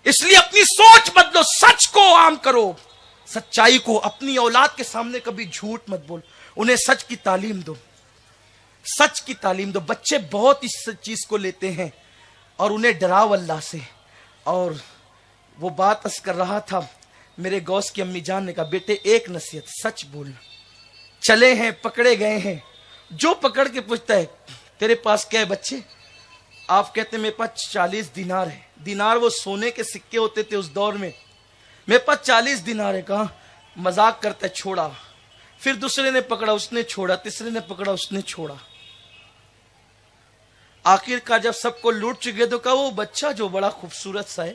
اس لیے اپنی سوچ بدلو, سچ کو عام کرو, سچائی کو. اپنی اولاد کے سامنے کبھی جھوٹ مت بول, انہیں سچ کی تعلیم دو, سچ کی تعلیم دو. بچے بہت اس چیز کو لیتے ہیں اور انہیں ڈراؤ اللہ سے. اور وہ بات عرض کر رہا تھا, میرے غوث کی امی جان نے کہا بیٹے ایک نصیحت, سچ بولنا. چلے ہیں, پکڑے گئے ہیں, جو پکڑ کے پوچھتا ہے تیرے پاس کیا ہے بچے, آپ کہتے ہیں میرے پاس 40 دینار ہے. دینار وہ سونے کے سکے ہوتے تھے اس دور میں. میرے پاس 40 دینار ہے. کہا مذاق کرتا ہے, چھوڑا. پھر دوسرے نے پکڑا, اس نے چھوڑا. تیسرے نے پکڑا, اس نے چھوڑا. آخر کا جب سب کو لوٹ چکے تو کہا وہ بچہ جو بڑا خوبصورت سا ہے,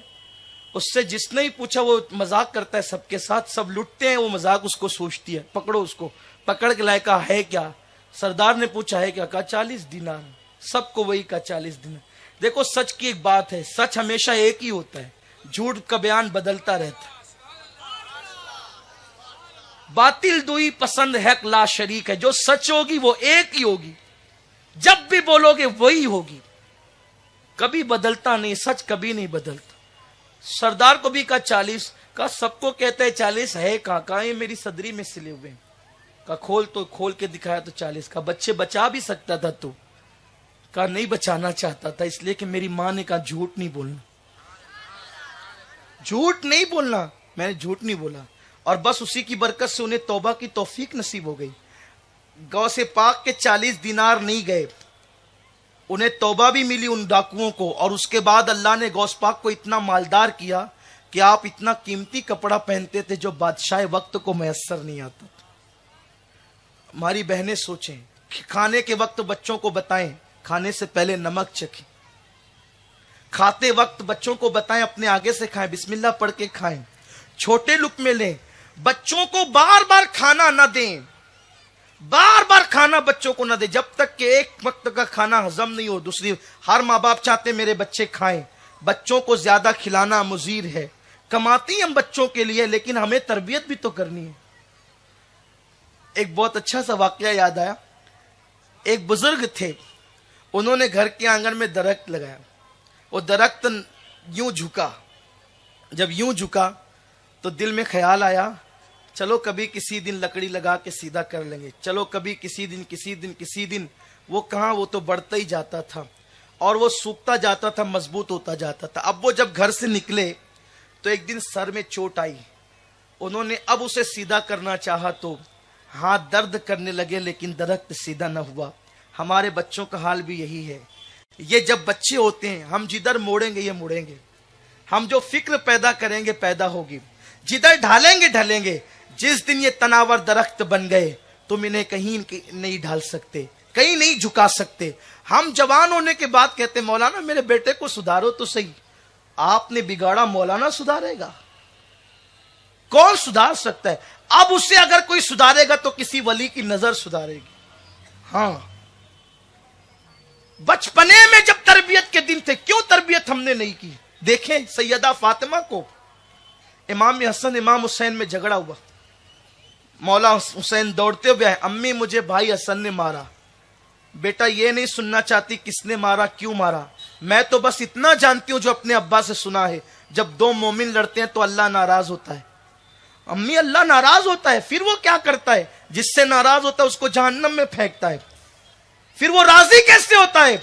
اس سے جس نے ہی پوچھا وہ مذاق کرتا ہے سب کے ساتھ, سب لٹتے ہیں, وہ مذاق اس کو سوچتی ہے. پکڑو اس کو. پکڑ کے لائے, کہا ہے کیا؟ سردار نے پوچھا ہے کیا؟ کہا 40 دینار. سب کو وہی کہا 40 دینار. دیکھو سچ کی ایک بات ہے, سچ ہمیشہ ایک ہی ہوتا ہے, جھوٹ کا بیان بدلتا رہتا ہے. باطل دوئی پسند حق لا شریک ہے. جو سچ ہوگی وہ ایک ہی ہوگی, جب بھی بولو گے وہی ہوگی, کبھی بدلتا نہیں, سچ کبھی نہیں بدلتا. سردار کو بھی کہا 40. کہا سب کو کہتا ہے 40 ہے کہاں؟ کہا یہ میری صدری میں سلے ہوئے. کہا کھول, تو کھول کے دکھایا تو 40. کہا بچے بچا بھی سکتا تھا تو. کہا نہیں بچانا چاہتا تھا, اس لیے کہ میری ماں نے کہا جھوٹ نہیں بولنا, جھوٹ نہیں بولنا. میں نے جھوٹ نہیں بولا, اور بس اسی کی برکت سے انہیں توبہ کی توفیق نصیب ہو گئی. غوث پاک کے 40 دینار نہیں گئے, انہیں توبہ بھی ملی ان ڈاکوؤں کو. اور اس کے بعد اللہ نے غوث پاک کو اتنا مالدار کیا کہ آپ اتنا قیمتی کپڑا پہنتے تھے جو بادشاہ وقت کو میسر نہیں آتا تھا. ہماری بہنیں سوچیں, کھانے کے وقت بچوں کو بتائیں کھانے سے پہلے نمک چکھیں, کھاتے وقت بچوں کو بتائیں اپنے آگے سے کھائیں, بسم اللہ پڑھ کے کھائیں, چھوٹے لقمے لیں. بچوں کو بار بار کھانا نہ دیں, بار بار کھانا بچوں کو نہ دیں جب تک کہ ایک وقت کا کھانا ہضم نہیں ہو. دوسری, ہر ماں باپ چاہتے میرے بچے کھائیں. بچوں کو زیادہ کھلانا مضر ہے. کماتی ہم بچوں کے لیے, لیکن ہمیں تربیت بھی تو کرنی ہے. ایک بہت اچھا سا واقعہ یاد آیا. ایک بزرگ تھے, انہوں نے گھر کے آنگن میں درخت لگایا. وہ درخت یوں جھکا, جب یوں جھکا تو دل میں خیال آیا چلو کبھی کسی دن لکڑی لگا کے سیدھا کر لیں گے, چلو کبھی کسی دن. وہ کہاں, وہ تو بڑھتا ہی جاتا تھا اور وہ سوکھتا جاتا تھا, مضبوط ہوتا جاتا تھا. اب وہ جب گھر سے نکلے تو ایک دن سر میں چوٹ آئی. انہوں نے اب اسے سیدھا کرنا چاہا تو ہاتھ درد کرنے لگے, لیکن درخت سیدھا نہ ہوا. ہمارے بچوں کا حال بھی یہی ہے. یہ جب بچے ہوتے ہیں ہم جدھر موڑیں گے یہ مڑیں گے, ہم جو فکر پیدا کریں گے پیدا ہوگی, جدھر ڈھالیں گے ڈھلیں گے. جس دن یہ تناور درخت بن گئے تم انہیں کہیں نہیں ڈھال سکتے, کہیں نہیں جھکا سکتے. ہم جوان ہونے کے بعد کہتے مولانا میرے بیٹے کو سدھارو تو صحیح. آپ نے بگاڑا, مولانا سدھارے گا؟ کون سدھار سکتا ہے؟ اب اسے اگر کوئی سدھارے گا تو کسی ولی کی نظر سدھارے گی. ہاں, بچپنے میں جب تربیت کے دن تھے, کیوں تربیت ہم نے نہیں کی؟ دیکھیں سیدہ فاطمہ کو امام حسن امام حسین میں جھگڑا ہوا. مولا حسین دوڑتے ہوئے آئے, امی مجھے بھائی حسن نے مارا. بیٹا یہ نہیں سننا چاہتی کس نے مارا, کیوں مارا, میں تو بس اتنا جانتی ہوں جو اپنے ابا سے سنا ہے, جب دو مومن لڑتے ہیں تو اللہ ناراض ہوتا ہے. امی اللہ ناراض ہوتا ہے؟ پھر وہ کیا کرتا ہے؟ جس سے ناراض ہوتا ہے اس کو جہنم میں پھینکتا ہے. پھر وہ راضی کیسے ہوتا ہے؟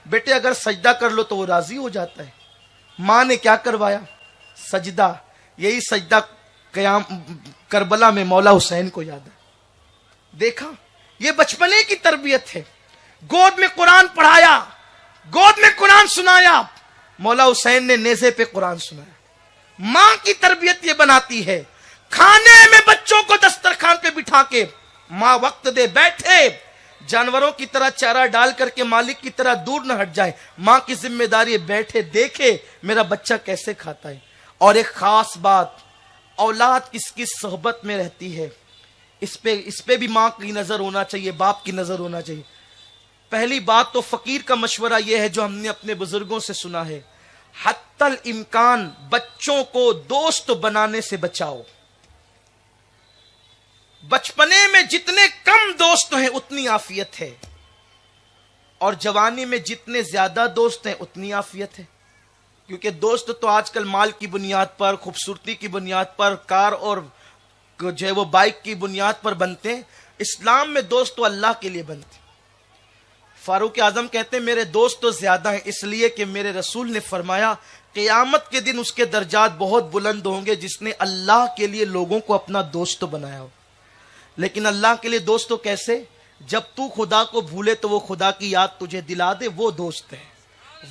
بیٹے اگر سجدہ کر لو تو وہ راضی ہو جاتا ہے. ماں نے کیا کروایا؟ سجدہ. یہی سجدہ قیام کربلا میں مولا حسین کو یاد ہے. دیکھا, یہ بچپنے کی تربیت ہے. گود میں قرآن پڑھایا, گود میں قرآن سنایا. مولا حسین نے نیزے پہ قرآن سنایا. ماں کی تربیت یہ بناتی ہے. کھانے میں بچوں کو دسترخوان پہ بٹھا کے ماں وقت دے, بیٹھے جانوروں کی طرح چارہ ڈال کر کے مالک کی طرح دور نہ ہٹ جائے. ماں کی ذمہ داری ہے بیٹھے دیکھے میرا بچہ کیسے کھاتا ہے. اور ایک خاص بات, اولاد کس کی صحبت میں رہتی ہے اس پہ بھی ماں کی نظر ہونا چاہیے, باپ کی نظر ہونا چاہیے. پہلی بات تو فقیر کا مشورہ یہ ہے جو ہم نے اپنے بزرگوں سے سنا ہے, حتی الامکان بچوں کو دوست بنانے سے بچاؤ. بچپنے میں جتنے کم دوست ہیں اتنی عافیت ہے, اور جوانی میں جتنے زیادہ دوست ہیں اتنی عافیت ہے. کیونکہ دوست تو آج کل مال کی بنیاد پر، خوبصورتی کی بنیاد پر، کار اور جو ہے وہ بائک کی بنیاد پر بنتے ہیں. اسلام میں دوست تو اللہ کے لیے بنتے ہیں. فاروق اعظم کہتے ہیں میرے دوست تو زیادہ ہیں اس لیے کہ میرے رسول نے فرمایا قیامت کے دن اس کے درجات بہت بلند ہوں گے جس نے اللہ کے لیے لوگوں کو اپنا دوست بنایا ہو. لیکن اللہ کے لیے دوست تو کیسے؟ جب تو خدا کو بھولے تو وہ خدا کی یاد تجھے دلا دے، وہ دوست ہے.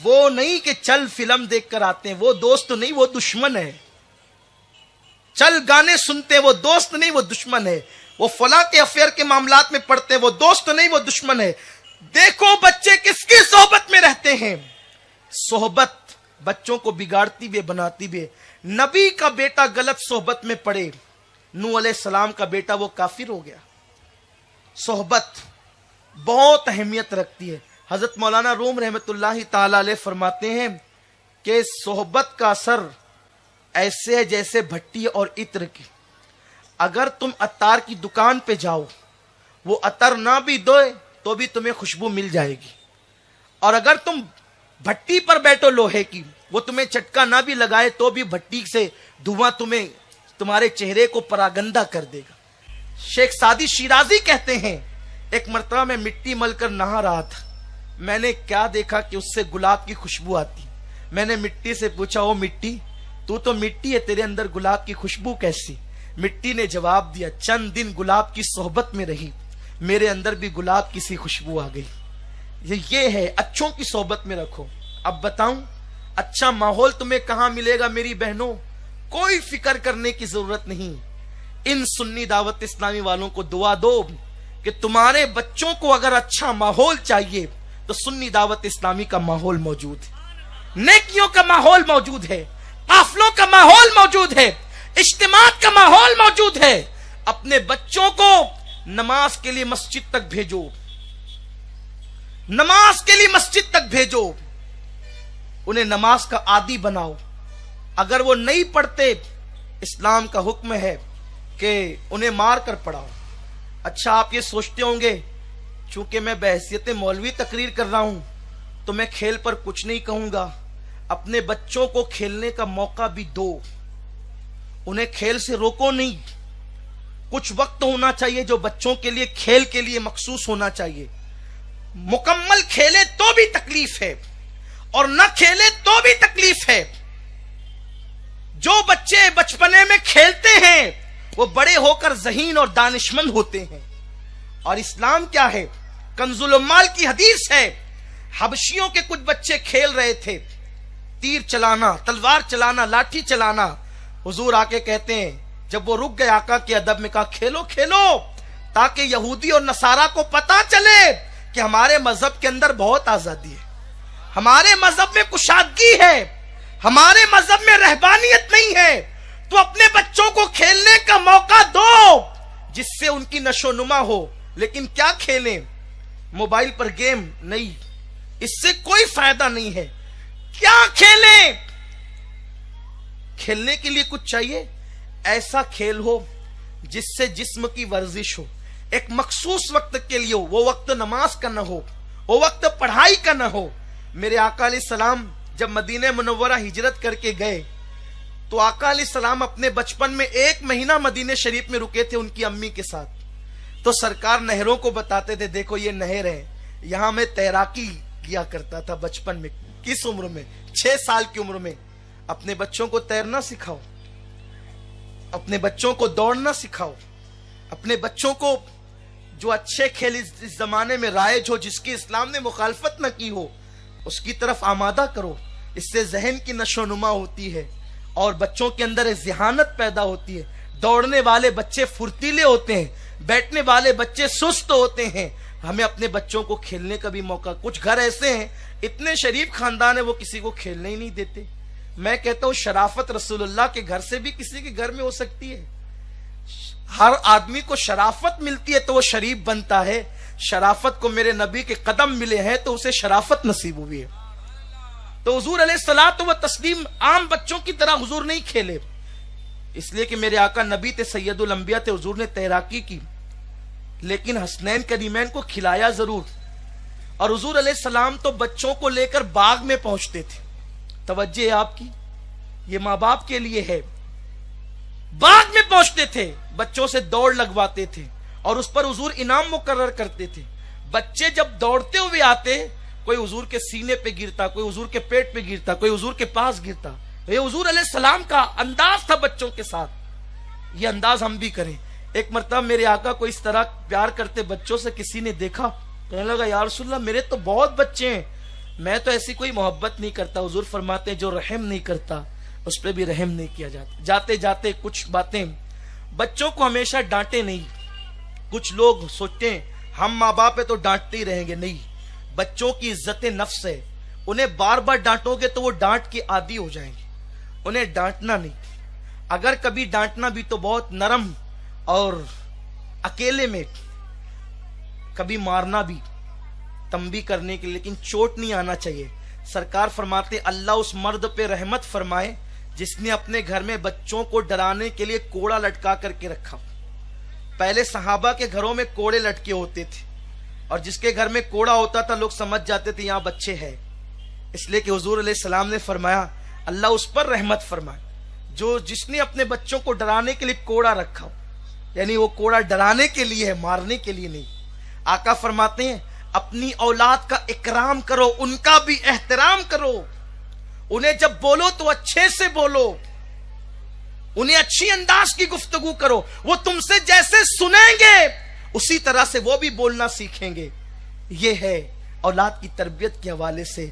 وہ نہیں کہ چل فلم دیکھ کر آتے ہیں، وہ دوست نہیں، وہ دشمن ہے. چل گانے سنتے، وہ دوست نہیں، وہ دشمن ہے. وہ فلاں کے افیئر کے معاملات میں پڑتے، وہ دوست نہیں، وہ دشمن ہے. دیکھو بچے کس کی صحبت میں رہتے ہیں. صحبت بچوں کو بگاڑتی بھی بناتی بھی. نبی کا بیٹا غلط صحبت میں پڑے، نوح علیہ السلام کا بیٹا وہ کافر ہو گیا. صحبت بہت اہمیت رکھتی ہے. حضرت مولانا روم رحمت اللہ تعالی علیہ فرماتے ہیں کہ صحبت کا اثر ایسے ہے جیسے بھٹی اور عطر کی. اگر تم عطار کی دکان پہ جاؤ، وہ عطر نہ بھی دو تو بھی تمہیں خوشبو مل جائے گی. اور اگر تم بھٹی پر بیٹھو لوہے کی، وہ تمہیں چٹکا نہ بھی لگائے تو بھی بھٹی سے دھواں تمہارے چہرے کو پراگندہ کر دے گا. شیخ سعدی شیرازی کہتے ہیں ایک مرتبہ میں مٹی مل کر نہا رہا تھا. میں نے کیا دیکھا کہ اس سے گلاب کی خوشبو آتی. میں نے مٹی سے پوچھا او مٹی، تو مٹی ہے، تیرے اندر گلاب کی خوشبو کیسی؟ مٹی نے جواب دیا چند دن گلاب کی صحبت میں رہی، میرے اندر بھی گلاب کی سی خوشبو آ گئی. یہ ہے اچھوں کی صحبت میں رکھو. اب بتاؤں اچھا ماحول تمہیں کہاں ملے گا میری بہنوں؟ کوئی فکر کرنے کی ضرورت نہیں. ان سنی دعوت اسلامی والوں کو دعا دو کہ تمہارے بچوں کو اگر اچھا ماحول چاہیے تو سنی دعوت اسلامی کا ماحول موجود ہے، نیکیوں کا ماحول موجود ہے، قافلوں کا ماحول موجود ہے، اجتماعات کا ماحول موجود ہے. اپنے بچوں کو نماز کے لیے مسجد تک بھیجو، نماز کے لیے مسجد تک بھیجو، انہیں نماز کا عادی بناؤ. اگر وہ نہیں پڑھتے، اسلام کا حکم ہے کہ انہیں مار کر پڑھاؤ. اچھا آپ یہ سوچتے ہوں گے چونکہ میں بحیثیت مولوی تقریر کر رہا ہوں تو میں کھیل پر کچھ نہیں کہوں گا. اپنے بچوں کو کھیلنے کا موقع بھی دو، انہیں کھیل سے روکو نہیں. کچھ وقت ہونا چاہیے جو بچوں کے لیے کھیل کے لیے مخصوص ہونا چاہیے. مکمل کھیلے تو بھی تکلیف ہے اور نہ کھیلے تو بھی تکلیف ہے. جو بچے بچپنے میں کھیلتے ہیں وہ بڑے ہو کر ذہین اور دانشمند ہوتے ہیں. اور اسلام کیا ہے؟ کنز العمال کی حدیث ہے، حبشیوں کے کچھ بچے کھیل رہے تھے، تیر چلانا، تلوار چلانا، لاٹھی چلانا. حضور آ کے کہتے ہیں جب وہ رک گئے آقا کے ادب میں کہا کھیلو کھیلو تاکہ یہودی اور نصارہ کو پتا چلے کہ ہمارے مذہب کے اندر بہت آزادی ہے، ہمارے مذہب میں کشادگی ہے، ہمارے مذہب میں رہبانیت نہیں ہے. تو اپنے بچوں کو کھیلنے کا موقع دو جس سے ان کی نشو نما ہو. لیکن کیا کھیلیں؟ موبائل پر گیم نہیں، اس سے کوئی فائدہ نہیں ہے. کیا کھیلیں؟ کھیلنے کے لیے کچھ چاہیے، ایسا کھیل ہو جس سے جسم کی ورزش ہو، ایک مخصوص وقت کے لیے ہو. وہ وقت نماز کا نہ ہو، وہ وقت پڑھائی کا نہ ہو. میرے آقا علیہ السلام جب مدینہ منورہ ہجرت کر کے گئے تو آقا علیہ السلام اپنے بچپن میں 1 مہینہ مدینہ شریف میں رکے تھے ان کی امی کے ساتھ. تو سرکار نہروں کو بتاتے تھے دیکھو یہ نہر ہے، یہاں میں تیراکی کیا کرتا تھا بچپن میں. کس عمر میں؟ 6 سال کی عمر میں. اپنے بچوں کو تیرنا سکھاؤ، اپنے بچوں کو دوڑنا سکھاؤ، اپنے بچوں کو جو اچھے کھیل اس زمانے میں رائج ہو، جس کی اسلام نے مخالفت نہ کی ہو، اس کی طرف آمادہ کرو. اس سے ذہن کی نشو نما ہوتی ہے اور بچوں کے اندر ذہانت پیدا ہوتی ہے. دوڑنے والے بچے پھرتیلے ہوتے ہیں، بیٹھنے والے بچے سست ہوتے ہیں. ہمیں اپنے بچوں کو کھیلنے کا بھی موقع. کچھ گھر ایسے ہیں اتنے شریف خاندان ہے وہ کسی کو کھیلنے ہی نہیں دیتے. میں کہتا ہوں شرافت رسول اللہ کے گھر سے بھی کسی کے گھر میں ہو سکتی ہے. ہر آدمی کو شرافت ملتی ہے تو وہ شریف بنتا ہے. شرافت کو میرے نبی کے قدم ملے ہیں تو اسے شرافت نصیب ہوئی ہے. تو حضور علیہ الصلوۃ والتسلیم عام بچوں کی طرح حضور نہیں کھیلے، اس لیے کہ میرے آقا نبی تھے، سید الانبیاء تھے. حضور نے تیراکی کی لیکن حسنین کریمین کو کھلایا ضرور. اور حضور علیہ السلام تو بچوں کو لے کر باغ میں پہنچتے تھے، توجہ ہے آپ کی، یہ ماں باپ کے لیے ہے۔ باغ میں پہنچتے تھے، بچوں سے دوڑ لگواتے تھے اور اس پر حضور انعام مقرر کرتے تھے۔ بچے جب دوڑتے ہوئے آتے، کوئی حضور کے سینے پہ گرتا، کوئی حضور کے پیٹ پہ گرتا، کوئی حضور کے پاس گرتا۔ یہ حضور علیہ السلام کا انداز تھا بچوں کے ساتھ، یہ انداز ہم بھی کریں۔ ایک مرتبہ میرے آقا کو اس طرح پیار کرتے بچوں سے کسی نے دیکھا، کہنے لگا یا رسول اللہ میرے تو بہت بچے ہیں، میں تو ایسی کوئی محبت نہیں کرتا۔ حضور فرماتے جو رحم نہیں کرتا اس پہ بھی رحم نہیں کیا جاتا۔ جاتے جاتے کچھ باتیں، بچوں کو ہمیشہ ڈانٹے نہیں۔ کچھ لوگ سوچتے ہیں ہم ماں باپ ہے تو ڈانٹتے ہی رہیں گے، نہیں، بچوں کی عزت نفس ہے، انہیں بار بار ڈانٹو گے تو وہ ڈانٹ کے عادی ہو جائیں گے، انہیں ڈانٹنا نہیں۔ اگر کبھی ڈانٹنا بھی تو بہت نرم اور اکیلے میں، کبھی مارنا بھی تنبیہ کرنے کے لیے، لیکن چوٹ نہیں آنا چاہیے۔ سرکار فرماتے اللہ اس مرد پہ رحمت فرمائے جس نے اپنے گھر میں بچوں کو ڈرانے کے لیے کوڑا لٹکا کر کے رکھا۔ پہلے صحابہ کے گھروں میں کوڑے لٹکے ہوتے تھے اور جس کے گھر میں کوڑا ہوتا تھا لوگ سمجھ جاتے تھے یہاں بچے ہیں، اس لیے کہ حضور علیہ السلام نے فرمایا اللہ اس پر رحمت فرمائے جس نے اپنے بچوں کو ڈرانے کے لیے کوڑا رکھا، یعنی وہ کوڑا ڈرانے کے لیے ہے، مارنے کے لیے نہیں۔ آقا فرماتے ہیں اپنی اولاد کا اکرام کرو، ان کا بھی احترام کرو، انہیں جب بولو تو اچھے سے بولو، انہیں اچھی انداز کی گفتگو کرو، وہ تم سے جیسے سنیں گے اسی طرح سے وہ بھی بولنا سیکھیں گے۔ یہ ہے اولاد کی تربیت کے حوالے سے